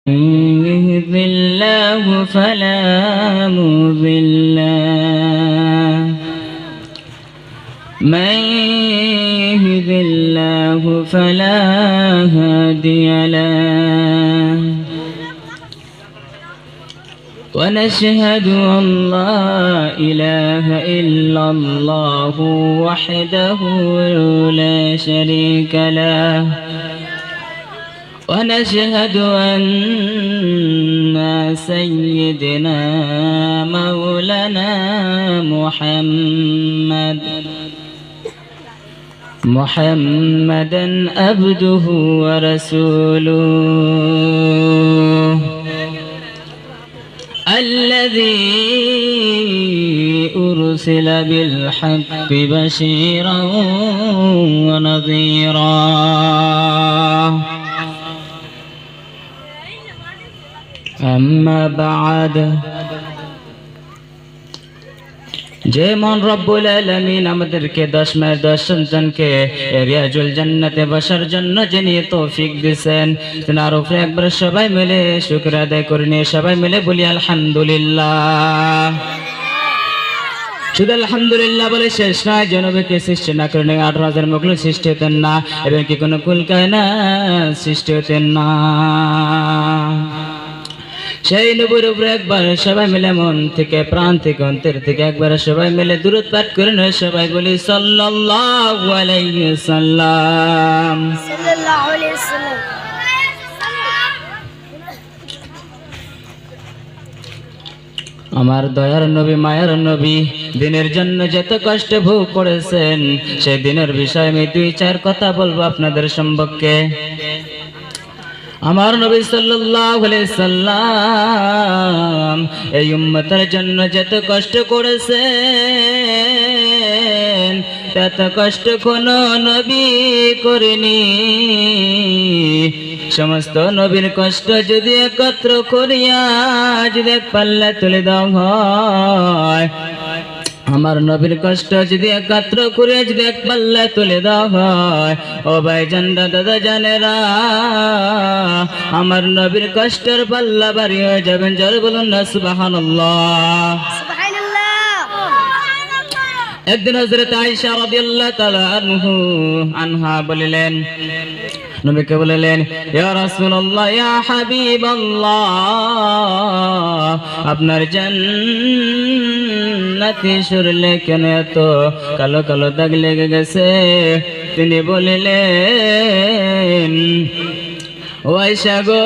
يهد الله فلا مضل له من يهد الله فلا هادي له ونشهد أن لا إله إلا الله وحده لا شريك له ونشهد أن سيدنا مولانا محمدا عبده ورسوله الذي أرسل بالحق بشيرا ونذيرا أما بعد যেমন রব্বুল আলামিন আমাদেরকে 10 মাস 10 সন্তানকে রিয়াজুল জান্নাতে বসার জন্য যিনি তৌফিক দিয়েছেন তার উপরে একবার সবাই মিলে শুকর আদায় করে নিয়ে সবাই মিলে বলি আলহামদুলিল্লাহ। শুধু আলহামদুলিল্লাহ বলে শেষ নয়, জনবীকে সৃষ্টি না করে 18,000 মখলুক সৃষ্টি হতেন না এবং কি কোনো কুল কায়নাত সৃষ্টি হতেন না। সেই নবীর উপরে একবার সবাই মিলে মন থেকে প্রাণ থেকে অন্তর থেকে একবার সবাই মিলে দুরূদ পাঠ করে নয় সবাই বলি সাল্লাল্লাহু আলাইহি সাল্লাম। সাল্লাল্লাহু আলাইহি সাল্লাম। আমার দয়ার নবী মায়ার নবী দিনের জন্য যত কষ্ট ভোগ করেছেন সেই দিনের বিষয়ে আমি 2-4 কথা বলবো আপনাদের সম্পর্কে। আমার নবী সাল্লাল্লাহু আলাইহি সাল্লাম এই উম্মতের জন্য যত কষ্ট করেছেন তত কষ্ট কোনো নবী করেনি। সমস্ত নবীর কষ্ট যদি একত্র করিয়া যদি এক পাল্লা তুলে দেওয়া হয়, আমার নবীর কষ্ট যদি একত্র করে যদি এক পাল্লা তুলে দেওয়া হয়, ও ভাইজান দাদা জানেরা আমার নবীর কষ্টের পাল্লা ভারী হয়ে যাবেন। জোরে বলুন না সুবহানাল্লাহ। একদিন হযরত আয়েশা রাদিয়াল্লাহু তাআলা আনহা বললেন, নবীকে বললেন, ইয়া রাসূলুল্লাহ ইয়া হাবিবাল্লাহ আপনার জান্নাতি শরীরে কেন এত কালো কালো দাগ লেগে গেছে? তিনি বললেন, ও আয়েশা গো